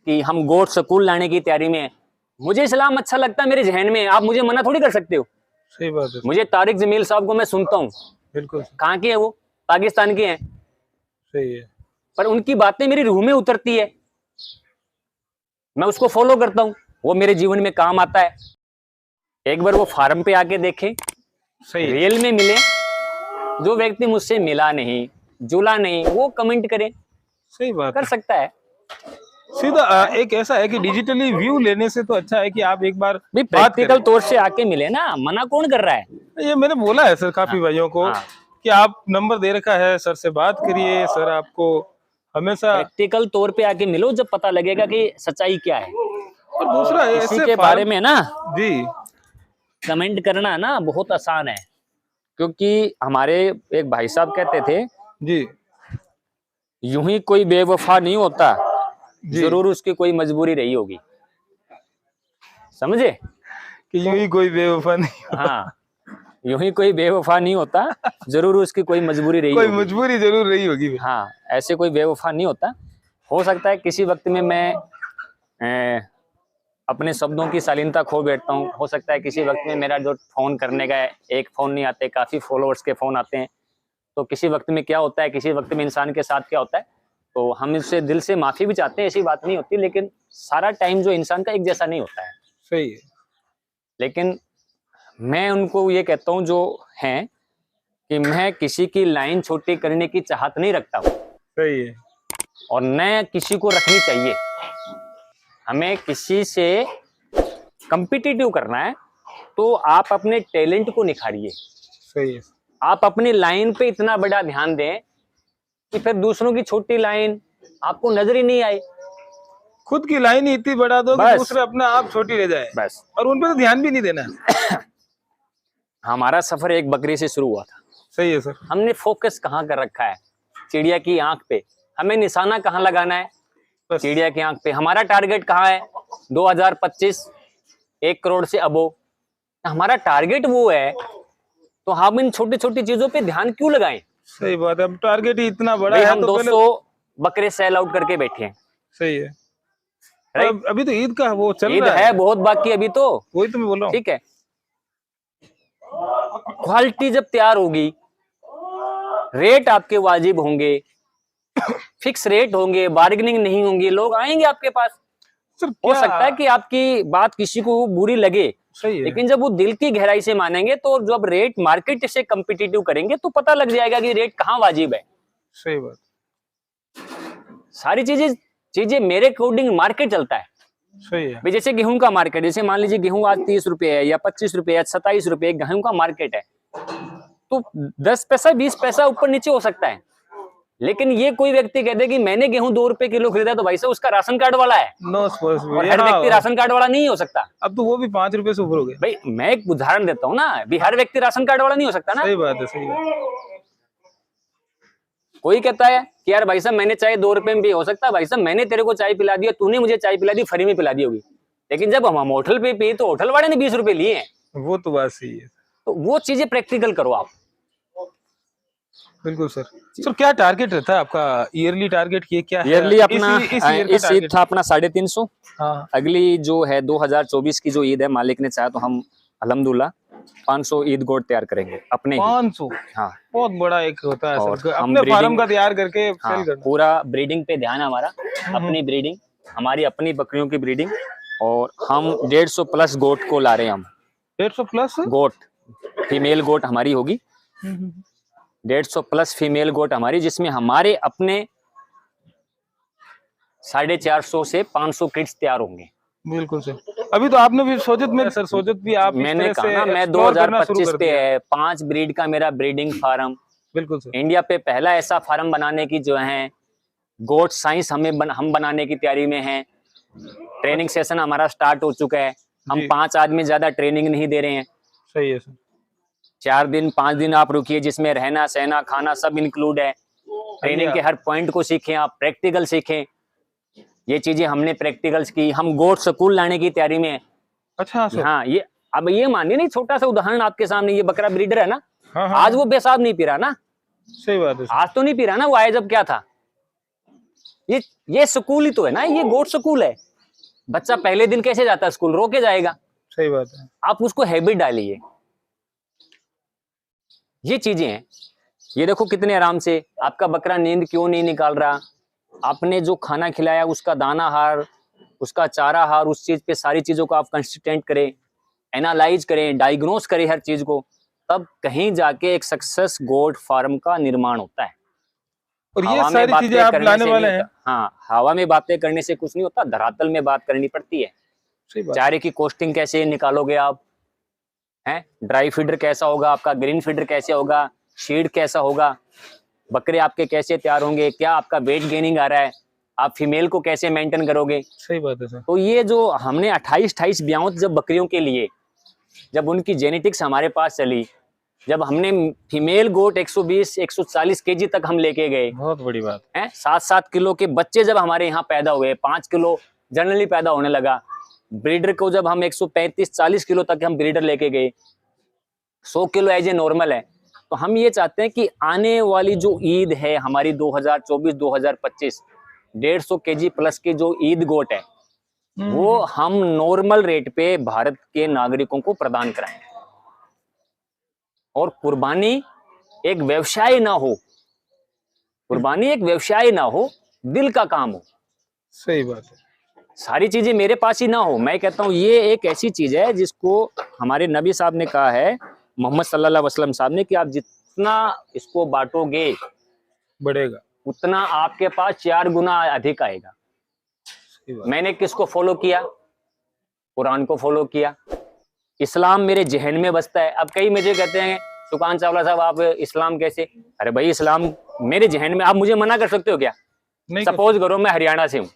कि हम गोट स्कूल लाने की तैयारी में हैं। मुझे इस्लाम अच्छा लगता है मेरे जहन में, आप मुझे मना थोड़ी कर सकते हो। सही बात है। मुझे तारिक जमील साहब को मैं सुनता हूँ, बिल्कुल कहाँ के हैं वो, पाकिस्तान के हैं, सही है। पर उनकी बातें मेरी रूह में उतरती है, मैं उसको फॉलो करता हूँ, वो मेरे जीवन में काम आता है। एक बार वो फार्म पे आके देखें, सही है। रियल में मिले। जो व्यक्ति मुझसे मिला नहीं, जुला नहीं, वो कमेंट करे, सही बात कर है। सकता है। सीधा एक ऐसा है कि डिजिटली व्यू लेने से तो अच्छा है कि आप एक बार भाई बात प्रैक्टिकल करें। तौर से आके मिले ना, मना कौन कर रहा है। ये मैंने बोला है सर काफी भाइयों को हाँ। कि आप नंबर दे रखा है, सर से बात करिए, सर आपको हमेशा। प्रैक्टिकल तौर पे आके मिलो, जब पता लगेगा कि सच्चाई क्या है। और दूसरा इसी ऐसे के बारे में ना जी कमेंट करना ना बहुत आसान है, क्योंकि हमारे एक भाई साहब कहते थे, जी यूं ही कोई बेवफा नहीं होता, जी जरूर उसकी कोई मजबूरी रही होगी। समझे? कि यूं ही कोई बेवफा नहीं, हाँ, यूं ही कोई बेवफा नहीं होता, जरूर उसकी कोई मजबूरी रही कोई होगी। मजबूरी जरूर रही होगी। हाँ, ऐसे कोई बेवफा नहीं होता। हो सकता है किसी वक्त में मैं अपने शब्दों की शालीनता खो बैठता हूँ। हो सकता है किसी वक्त में मेरा जो फोन करने का है, एक फोन नहीं आते, काफी फॉलोअर्स के फोन आते हैं। तो किसी वक्त में क्या होता है, किसी वक्त में इंसान के साथ क्या होता है, तो हम इससे दिल से माफी भी चाहते हैं, ऐसी बात नहीं होती। लेकिन सारा टाइम जो इंसान का एक जैसा नहीं होता है। सही है। लेकिन मैं उनको ये कहता हूँ जो हैं, कि मैं किसी की लाइन छोटी करने की चाहत नहीं रखता हूँ, सही है। और न किसी को रखनी चाहिए। हमें किसी से कंपिटिटिव करना है तो आप अपने टैलेंट को निखारिए। सही है। आप अपनी लाइन पे इतना बड़ा ध्यान दें कि फिर दूसरों की छोटी लाइन आपको नजर ही नहीं आए। खुद की लाइन ही इतनी बढ़ा दो कि बस दूसरे अपने आप छोटी रह जाए, बस। और उन पर तो ध्यान भी नहीं देना। हमारा सफर एक बकरी से शुरू हुआ था। सही है सर। हमने फोकस कहाँ कर रखा है? चिड़िया की आंख पे। हमें निशाना कहाँ लगाना है? बस चिड़िया की आंख पे। हमारा टारगेट कहाँ है? 2025 1 करोड़ से अबो। हमारा टारगेट वो है, तो हम इन छोटी छोटी चीजों पे ध्यान क्यों लगाएं? सही बात है। अब टारगेट ही इतना बड़ा भाई है हम तो 200 पहले। बकरे सेल आउट करके बैठे हैं, सही है। राइट? अभी तो ईद का वो चल ईद रहा है बहुत बाकी अभी तो। वही तो मैं बोल रहा हूँ। ठीक है, क्वालिटी जब तैयार होगी, रेट आपके वाजिब होंगे, फिक्स रेट होंगे, बार्गेनिंग नहीं होंगी, लोग आएंगे आपके पास। सर हो क्या सकता है कि आपकी बात किसी को बुरी लगे, सही है। लेकिन जब वो दिल की गहराई से मानेंगे, तो जब रेट मार्केट से कंपिटिटिव करेंगे तो पता लग जाएगा कि रेट कहाँ वाजिब है। सही बात। सारी चीजें मेरे अकॉर्डिंग मार्केट चलता है। सही है। भाई जैसे गेहूं का मार्केट, जैसे मान लीजिए गेहूं आज 30 रुपए है या 25 रुपए या 27 रुपए गेहूं का मार्केट है, तो 10 पैसा 20 पैसा ऊपर नीचे हो सकता है। लेकिन ये कोई व्यक्ति कहते कि मैंने गेहूं 2 रुपए किलो खरीदा, तो भाई साहब उसका राशन कार्ड वाला है, नो और हर व्यक्ति राशन कार्ड वाला नहीं हो सकता। अब तो वो भी 5 रुपए से ऊपर हो गया। भाई मैं एक उदाहरण देता हूँ ना, भी हर व्यक्ति राशन कार्ड वाला नहीं हो सकता ना। सही बात है। सही बात। कोई कहता है कि यार भाई साहब मैंने चाय 2 रुपए में भी हो सकता है, भाई साहब मैंने तेरे को चाय पिला दी, तूने मुझे चाय पिला दी, फ्री में पिला दी होगी। लेकिन जब हम होटल पे पी तो होटल वाले ने 20 रुपए लिए हैं। वो तो बात सही है। तो वो चीजें प्रैक्टिकल करो आप। बिल्कुल सर। सर क्या टारगेट रहता है आपका? ईयरली टारगेट ये क्या है? ईयरली अपना इस इस ईद था अपना 350। हाँ। अगली जो है 2024 की जो ईद है, मालिक ने चाहा तो हम अल्हम्दुलिल्लाह 500 ईद गोट तैयार करेंगे अपने ही। 500। हाँ, बहुत बड़ा एक होता है और सर, हम अपने फार्म ब्रीडिंग, का तैयार करके हाँ, सेल करना। पूरा ब्रीडिंग पे ध्यान है हमारा। अपनी ब्रीडिंग, हमारी अपनी बकरियों की ब्रीडिंग, और हम 150 प्लस गोट को ला रहे हैं हम। 150 प्लस गोट, फीमेल गोट हमारी होगी 150 प्लस फीमेल गोट हमारी, जिसमें हमारे अपने 450 से 500 किड्स तैयार होंगे। बिल्कुल सर। अभी तो आपने भी सोजत में सर, सोजत भी आप इस मैंने तरह कहा से ना, मैं एक्सप्लोर करना शुरू 2025 कर पे दिया। है 5 ब्रीड का मेरा ब्रीडिंग फार्म। बिल्कुल सर। इंडिया पे पहला ऐसा फार्म बनाने की जो है गोट साइंस हम बनाने की तैयारी में हैं। ट्रेनिंग सेशन हमारा स्टार्ट हो चुका है। हम जी। 5 आदमी ज्यादा ट्रेनिंग नहीं दे रहे हैं। सही है सर। 4 दिन 5 दिन आप रुकिए, जिसमें रहना सहना खाना सब इंक्लूड है। ट्रेनिंग के हर पॉइंट को सीखें, आप प्रैक्टिकल सीखें। ये चीजें हमने प्रैक्टिकल्स की। हम गोट स्कूल लाने की तैयारी में हैं। अच्छा सर। हाँ, ये अब ये मानिए नहीं, छोटा सा उदाहरण आपके सामने, ये बकरा ब्रीडर है ना, हाँ हाँ। आज वो बेसाब नहीं पी रहा ना, सही बात है सर। आज तो नहीं पी रहा ना, वो आया जब क्या था, ये स्कूल ही तो है ना, ये गोट स्कूल है। बच्चा पहले दिन कैसे जाता है स्कूल, रो के जाएगा। सही बात है। आप उसको हैबिट डालिए। ये चीजें हैं। ये देखो कितने आराम से, आपका बकरा नींद क्यों नहीं निकाल रहा, आपने जो खाना खिलाया उसका दाना हार, उसका चारा हार, उस चीज पे सारी चीजों को आप कंसिस्टेंट करें, एनालाइज करें, डायग्नोस करें हर चीज को, तब कहीं जाके एक सक्सेस गोट फार्म का निर्माण होता है। और ये हवा में सारी बातें चीजें आप करने लाने से वाले नहीं हैं। होता। हाँ, हवा में बातें करने से कुछ नहीं होता, धरातल में बात करनी पड़ती है। सही बात। चारे की कॉस्टिंग कैसे निकालोगे आप, हैं ड्राई फीडर कैसा होगा आपका, ग्रीन फीडर कैसे होगा, शीड कैसा होगा, बकरे आपके कैसे तैयार होंगे, क्या आपका वेट गेनिंग आ रहा है, आप फीमेल को कैसे मेंटेन करोगे। सही बात है सर। तो ये जो हमने 28 ब्यावत जब बकरियों के लिए, जब उनकी जेनेटिक्स हमारे पास चली, जब हमने फीमेल गोट 120-140 केजी तक हम लेके गए, बहुत बड़ी बात हैं 7-7 किलो के बच्चे जब हमारे यहाँ पैदा हुए, 5 किलो जनरली पैदा होने लगा, ब्रीडर को जब हम 135-40 किलो तक हम ब्रीडर लेके गए, 100 किलो एज ए नॉर्मल है। तो हम ये चाहते हैं कि आने वाली जो ईद है हमारी 2024-2025, 150 केजी प्लस की जो ईद गोट है, वो हम नॉर्मल रेट पे भारत के नागरिकों को प्रदान कराएं, और कुर्बानी एक व्यवसाय ना हो, कुर्बानी एक व्यवसाय ना हो, दिल का काम हो। सही बात है। सारी चीजें मेरे पास ही ना हो। मैं कहता हूँ ये एक ऐसी चीज है जिसको हमारे नबी साहब ने कहा है, मोहम्मद सल्लल्लाहु अलैहि वसल्लम साहब ने, कि आप जितना इसको बांटोगे बढ़ेगा, उतना आपके पास 4 गुना अधिक आएगा। सही बात। मैंने किसको फॉलो किया, कुरान को फॉलो किया। इस्लाम मेरे जहन में बसता है। अब कई मुझे कहते हैं सुकान चावला साहब आप इस्लाम कैसे, अरे भाई इस्लाम मेरे जहन में, आप मुझे मना कर सकते हो क्या। नहीं सपोज करो मैं हरियाणा से हूँ,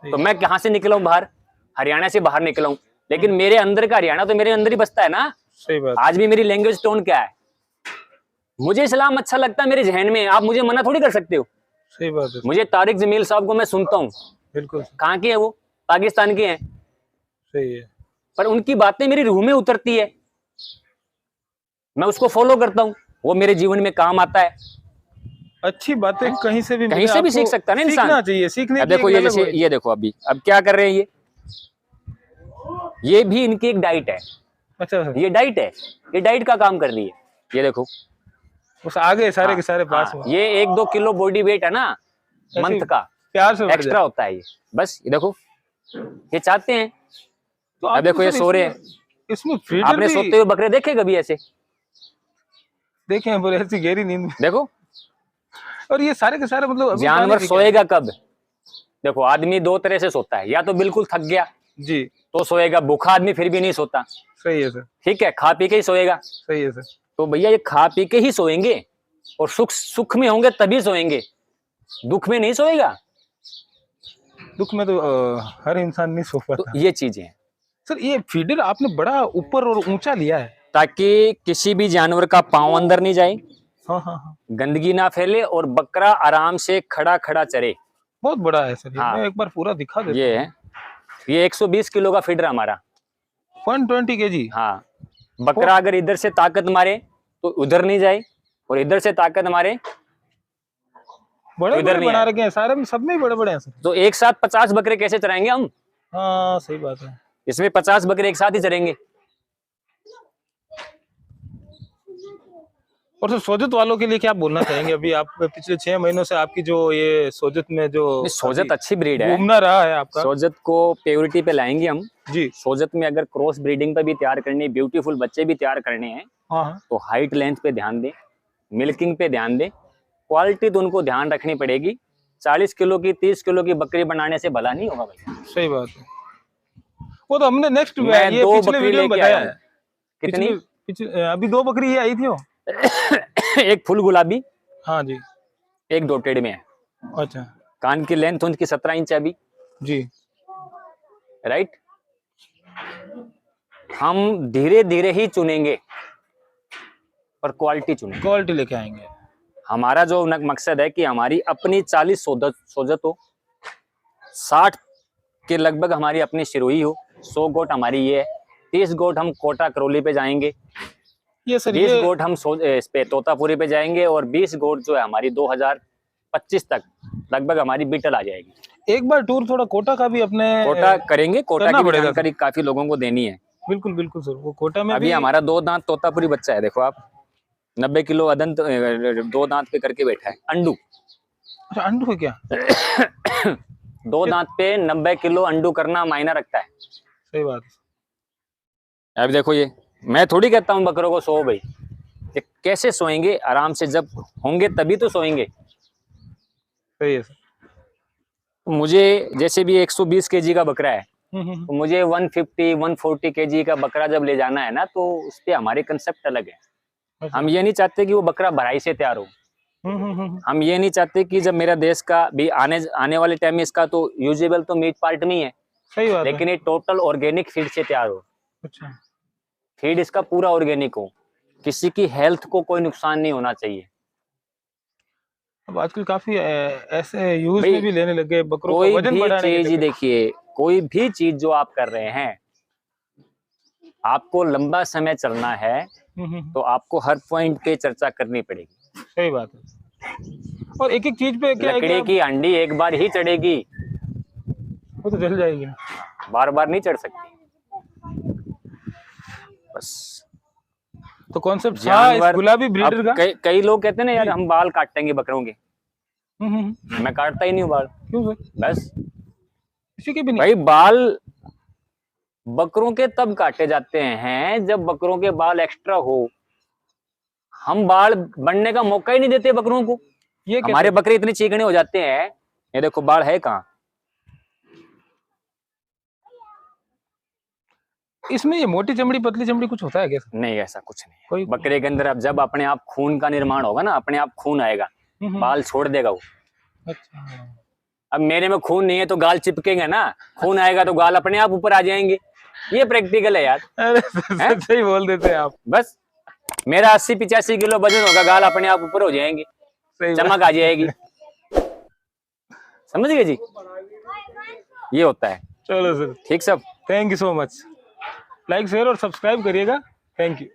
तो मैं कहाँ से निकला हूँ बाहर, हरियाणा से बाहर निकला हूँ, लेकिन मेरे अंदर का हरियाणा तो मेरे अंदर ही बसता है ना। सही बात। आज भी मेरी लैंग्वेज टोन क्या है, मुझे इस्लाम अच्छा लगता है मेरे जहन में, आप मुझे मना थोड़ी कर सकते हो। सही बात है। मुझे तारिक जमील साहब को मैं सुनता हूँ, बिल्कुल कहाँ के हैं वो, पाकिस्तान के हैं, सही है। पर उनकी बातें मेरी रूह में उतरती है, मैं उसको फॉलो करता हूँ, वो मेरे जीवन में काम आता है। अच्छी बातें कहीं से भी सीख सकता है ना इंसान। सीखना चाहिए, सीखने अब की देखो एक ये अलग जैसे होती है। ये देखो अभी अब क्या कर रहे हैं ये भी इनकी एक डाइट है, अच्छा सर। ये डाइट है, ये डाइट का काम कर रही है। ये देखो उस आगे सारे के सारे पास हाँ, में ये 1-2 किलो बॉडी वेट है ना मंथ का, प्यार से बढ़ एक्स्ट्रा जाए। होता है ये। बस ये देखो, ये चाहते हैं। तो अब देखो ये सो रहे हैं, इसमें फीडर आपने भी सोते हुए बकरे देखे कभी ऐसे, देखे हैं, पर ऐसी गहरी नींद में। देखो और ये सारे के सारे मतलब अभी जानवर गाने भी क्या सोएगा कब, देखो आदमी 2 तरह से सोता है, या तो बिल्कुल थक गया है? जी तो सोएगा, भूखा आदमी फिर भी नहीं सोता, सही है सर। ठीक है, खा पी के ही सोएगा। सही है सर। तो भैया ये खा पी के ही सोएंगे, और सुख में होंगे तभी सोएंगे, दुख में नहीं सोएगा। दुख में तो हर इंसान नहीं सो तो पाता। ये चीजें हैं, सर ये फीडर आपने बड़ा ऊपर और ऊंचा लिया है। ताकि किसी भी जानवर का पांव अंदर नहीं जाए, हाँ हाँ हाँ, गंदगी ना फैले, और बकरा आराम से खड़ा खड़ा चरे। बहुत बड़ा है सर ये। हाँ। मैं एक बार पूरा दिखा देता ये है, ये 120 किलो का फीडर हमारा। 120 केजी। हाँ, बकरा अगर इधर से ताकत मारे तो उधर नहीं जाए, और इधर से ताकत मारे बड़े इधर बड़े नहीं बना है। रखे हैं सारे में, सब में ही बड़े बड़े हैं सर। तो एक साथ 50 बकरे कैसे चराएंगे हम, हाँ सही बात है। इसमें 50 बकरे एक साथ ही चरेंगे। और तो सोजत वालों के लिए क्या बोलना चाहेंगे? अभी आप पिछले 6 महीनों से आपकी जो ये सोजत में जो सोजत अच्छी ब्रीड है, घूमना रहा है आपका। सोजत को प्योरिटी पे लाएंगे हम जी सोजत में। अगर क्रॉस ब्रीडिंग पे भी तैयार करनी, ब्यूटीफुल बच्चे भी तैयार करने हैं, हाँ हाँ तो हाइट लेंथ पे ध्यान दें, मिल्किंग पे ध्यान दें, क्वालिटी तो उनको ध्यान रखनी पड़ेगी। 40 किलो की 30 किलो की बकरी बनाने से भला नहीं होगा भैया। सही बात है। वो तो हमने नेक्स्ट मैं ये 2 पिछले बकरी वीडियो में लेके बताया आया है। हूँ। कितनी? अभी 2 बकरी ये आई थी वो। एक फुल गुलाबी, हाँ जी। एक डॉटेड में है। अच्छा कान की लेंथ उनकी 17 इंच है अभी, जी। राइट। हम धीरे धीरे ही चुनेंगे और क्वालिटी चुनेंगे। क्वालिटी लेके आएंगे। हमारा जो मकसद है कि हमारी अपनी 40 सोजत हो, 60 के लगभग हमारी अपनी शिरोही हो, 100 गोट हमारी ये है, 30 गोट हम कोटा करौली पे जाएंगे, ये सर 20 ये गोट हम इस पे तोतापुरी पे जाएंगे, और 20 गोट जो है हमारी 2025 25 तक लगभग हमारी बीटल आ जाएगी। एक बार टूर थोड़ा कोटा का भी अपने कोटा करेंगे, कोटा करना की भी पड़ेगा जानकारी काफी लोगों को देनी है। बिल्कुल बिल्कुल सर, वो कोटा में अभी भी हमारा 2 दांत तोतापुरी बच्चा है, देखो आप, 90 किलो अदंत 2 दांत पे करके बैठा है, अंडू। अच्छा, अंडू है क्या? 2 दांत पे 90 किलो अंडू करना मायना रखता है। सही बात है। अब देखो ये, मैं थोड़ी कहता हूँ बकरों को सो भाई, ये कैसे सोएंगे आराम से, जब होंगे तभी तो सोएंगे। सही है सर। मुझे जैसे भी 120 केजी का बकरा है, हम्म। तो मुझे 150-140 केजी का बकरा जब ले जाना है ना, तो उस पे हमारे कंसेप्ट अलग है। अच्छा। हम ये नहीं चाहते कि वो बकरा भराई से तैयार हो। हम्म। हम ये नहीं चाहते कि जब मेरा देश का भी आने वाले टाइम में इसका तो यूजेबल तो मीट पार्ट में ही है, सही बात है। लेकिन ये टोटल ऑर्गेनिक फीड से तैयार हो। अच्छा। फीड इसका पूरा ऑर्गेनिक हो, किसी की हेल्थ को कोई नुकसान नहीं होना चाहिए। अब आजकल काफी ऐसे यूज भाई, में भी लेने लगे बकरों का कोई वजन भी बढ़ाने के चीज चक्कर। देखिए, कोई भी चीज जो आप कर रहे हैं, आपको लंबा समय चलना है तो आपको हर पॉइंट पे चर्चा करनी पड़ेगी। सही बात है। और एक एक चीज पे क्या है लकड़ी कि की अंडी एक बार ही चढ़ेगी, वो तो जल जाएगी ना। बार बार नहीं चढ़ सकती। बस तो कॉन्सेप्ट था इस जानवर, गुलाबी ब्रीडर का। कई लोग कहते हैं ना यार हम बाल काटेंगे बकरों के, हम्म। मैं काटता ही नहीं हूँ बाल। क्यों सर? बस किसी के भी नहीं। भाई, बाल बकरों के तब काटे जाते हैं जब बकरों के बाल एक्स्ट्रा हो। हम बाल बढ़ने का मौका ही नहीं देते बकरों को। ये हमारे बकरे इतने चिकने हो जाते हैं, ये देखो बाल है कहाँ। इसमें ये मोटी चमड़ी पतली चमड़ी कुछ होता है क्या? नहीं, ऐसा कुछ नहीं है। कोई बकरे के अंदर अब जब अपने आप खून का निर्माण होगा ना, अपने आप खून आएगा, बाल छोड़ देगा वो। अच्छा। अब मेरे में खून नहीं है तो गाल चिपकेंगे ना, खून आएगा तो गाल अपने आप ऊपर आ जाएंगे। ये प्रैक्टिकल है यार। अरे सही बोल देते हैं आप। बस मेरा 80-85 किलो वजन होगा, गाल अपने आप ऊपर हो जाएंगे, चमक आ जाएगी। समझ गए जी, ये होता है। चलो सर, ठीक सब, thank you so much. Like share और सब्सक्राइब करिएगा। Thank you.